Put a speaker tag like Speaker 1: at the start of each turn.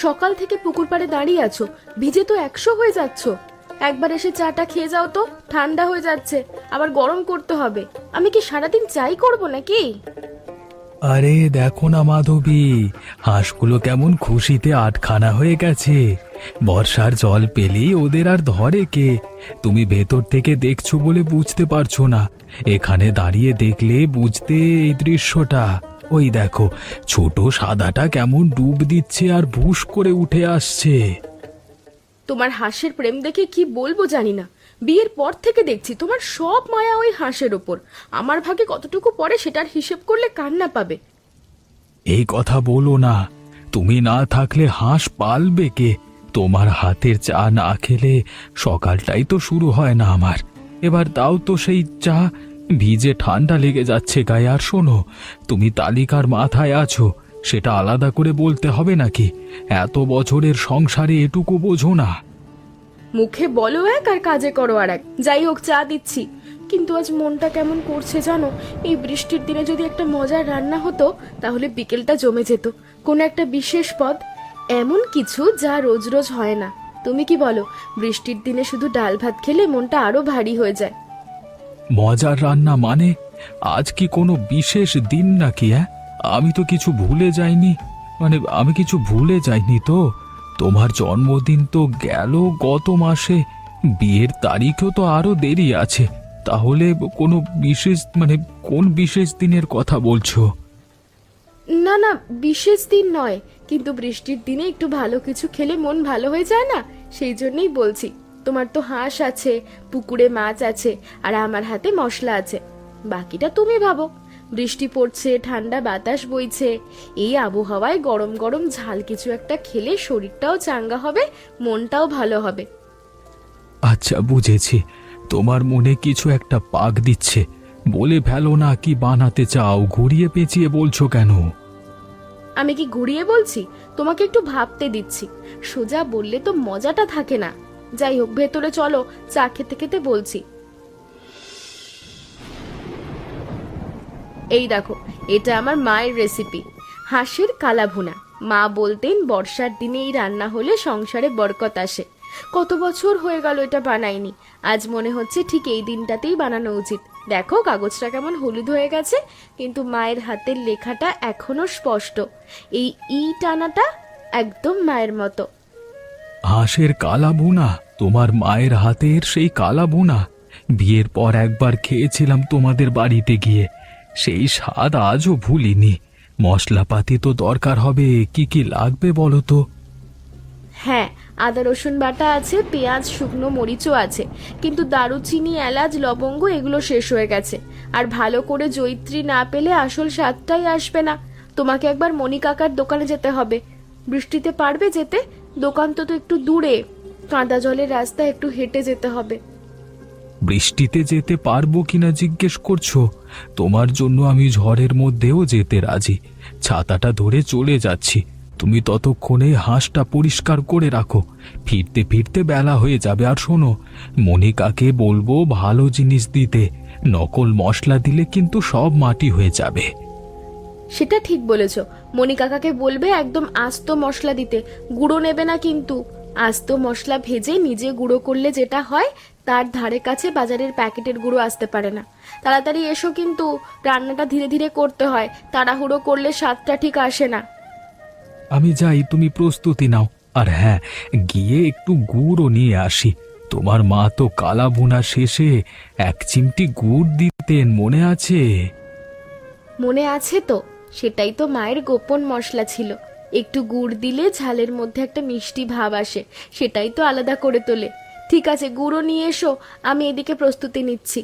Speaker 1: সকাল থেকে পুকুর পাড়ে দাঁড়িয়ে আছো, ভিজে তো 100 হয়ে যাচ্ছ। একবার এসে চাটা খেয়ে যাও তো, ঠান্ডা হয়ে যাচ্ছে, আবার গরম করতে হবে। আমি কি সারাদিন চাই করব নাকি?
Speaker 2: আরে দেখো না মাধবী, হাঁসগুলো কেমন খুশিতে আটখানা হয়ে গেছে। বর্ষার জল পেলেই ওদের আর ধরে কে। তুমি ভেতর থেকে দেখছো বলে বুঝতে পারছো না, এখানে দাঁড়িয়ে দেখলে বুঝতে এই দৃশ্যটা। ওই দেখো, ছোট সাদাটা কেমন ডুব দিচ্ছে আর ভুস করে উঠে আসছে।
Speaker 1: তোমার হাঁসের প্রেম দেখে কি বলবো জানি না। বিয়ের পর থেকে দেখছি তোমার সব মায়া ওই হাঁসের ওপর। আমার ভাগে কতটুকু পড়ে সেটার হিসেব করলে কান্না পাবে।
Speaker 2: এই কথা বলো না, তুমি না থাকলে হাঁস পালবে কে? তোমার হাতের চা না খেলে সকালটাই তো শুরু হয় না আমার। এবার দাও তো সেই চা, ভিজে ঠান্ডা লেগে যাচ্ছে গায়ে। আর শোনো, তুমি তালিকার মাথায় আছো সেটা আলাদা করে বলতে হবে নাকি? এত বছরের সংসারে এটুকু বোঝো না?
Speaker 1: মুখে বলো এক আর কাজে করো আর এক। যাই হোক, চা দিচ্ছি। কিন্তু আজ মনটা কেমন করছে জানো? এই বৃষ্টির দিনে যদি একটা মজার রান্না হতো তাহলে বিকেলটা জমে যেত। কোনো একটা বিশেষ পদ, এমন কিছু যা রোজ রোজ হয় না। তুমি কি বলো? বৃষ্টির দিনে শুধু ডাল ভাত খেলে মনটা আরো ভারী হয়ে যায়।
Speaker 2: মজার রান্না মানে? আজ কি কোনো বিশেষ দিন নাকি? আমি তো কিছু ভুলে যাইনি। মানে আমি কিছু ভুলে যাইনি তো। তোমার জন্মদিন তো গেল গত মাসে, বিয়ের তারিখও তো আরো দেরি আছে। তাহলে কোনো বিশেষ মানে কোন বিশেষ দিনের কথা বলছো?
Speaker 1: না না, বিশেষ দিন নয়, কিন্তু বৃষ্টির দিনে একটু ভালো কিছু খেলে মন ভালো হয়ে যায় না, সেই জন্যই বলছি। তোমার তো হাঁস আছে, পুকুরে মাছ আছে, আর আমার হাতে মশলা আছে। বাকিটা তুমি ভাবো। বৃষ্টি পড়ছে, ঠান্ডা বাতাস বইছে, এই আবহাওয়ায় গরম গরম ঝাল কিছু একটা খেলে শরীরটাও চাঙ্গা হবে, মনটাও ভালো হবে।
Speaker 2: আচ্ছা বুঝেছি, তোমার মনে কিছু একটা পাক দিচ্ছে। বলে ফেলো না কি বানাতে চাও, ঘুরিয়ে পেঁচিয়ে বলছো কেন?
Speaker 1: আমি কি ঘুরিয়ে বলছি? তোমাকে একটু ভাবতে দিচ্ছি। সোজা বললে তো মজাটা থাকে না। যাই হোক, ভেতরে চলো, চা খেতে খেতে বলছি। এই দেখো, এটা আমার মায়ের রেসিপি, হাঁসের কালা ভুনা। মা বলতেন বর্ষার দিনে এই রান্না হলে সংসারে বরকত আসে। কত বছর হয়ে গেল এটা বানাইনি। আজ মনে হচ্ছে ঠিক এই দিনটাতেই বানানো উচিত। দেখো কাগজটা কেমন হলুদ হয়ে গেছে, কিন্তু মায়ের হাতের লেখাটা এখনো স্পষ্ট। এই ই টানাটা একদম মায়ের মতো।
Speaker 2: হাঁসের কালা ভুনা? তোমার মায়ের হাতের সেই কালা ভুনা? বিয়ের পর একবার খেয়েছিলাম তোমাদের বাড়িতে গিয়ে, সেই স্বাদ আজও ভুলিনি। মশলাপাতি তো দরকার হবে, কি কি লাগবে বলো তো?
Speaker 1: হ্যাঁ, আদা রসুন বাটা আছে, পেঁয়াজ, শুকনো মরিচও আছে, কিন্তু দারুচিনি, এলাচ, লবঙ্গ এগুলো শেষ হয়ে গেছে। আর ভালো করে জয়িত্রী না পেলে আসল স্বাদটাই আসবে না। তোমাকে একবার মণি কাকার দোকানে যেতে হবে। বৃষ্টিতে পারবে যেতে? দোকান তো একটু দূরে, কাঁদা জলের রাস্তা, একটু হেঁটে যেতে হবে।
Speaker 2: বৃষ্টিতে যেতে পারবো কিনা জিজ্ঞেস করছো? তোমার জন্য আমি ঝড়ের মধ্যেও যেতে রাজি। ছাতাটা ধরে চলে যাচ্ছি, তুমি ততক্ষণে হাঁসটা পরিষ্কার করে রাখো। ফিরতে ফিরতে বেলা হয়ে যাবে। আর শোনো, মনিকাকে বলবো ভালো জিনিস দিতে। নকল মশলা দিলে কিন্তু সব মাটি হয়ে যাবে।
Speaker 1: সেটা ঠিক বলেছ। মণি কাকাকে বলবে একদম আস্ত মশলা দিতে, গুঁড়ো নেবে না কিন্তু। আস্ত মশলা ভেজে নিজে গুঁড়ো করলে যেটা হয়, তার ধারে কাছে বাজারের প্যাকেটের গুঁড়ো আসতে পারে না। তাড়াতাড়ি এসো কিন্তু, রান্নাটা ধীরে ধীরে করতে হয়, তাড়াহুড়ো করলে স্বাদটা ঠিক আসে না।
Speaker 2: আমি যাই, তুমি প্রস্তুতি নাও। আর হ্যাঁ, গিয়ে একটু গুড়ও নিয়ে আসি। তোমার মা তো কালা ভুনা শেষে 1 চিমটি গুড় দিতেন, মনে আছে?
Speaker 1: মনে আছে তো, সেটাই তো মায়ের গোপন মশলা ছিল। একটু গুড় দিলে ঝালের মধ্যে একটা মিষ্টি ভাব আসে, সেটাই তো আলাদা করে তোলে। ঠিক আছে, গুঁড়ো নিয়ে এসো, আমি এদিকে প্রস্তুতি নিচ্ছি।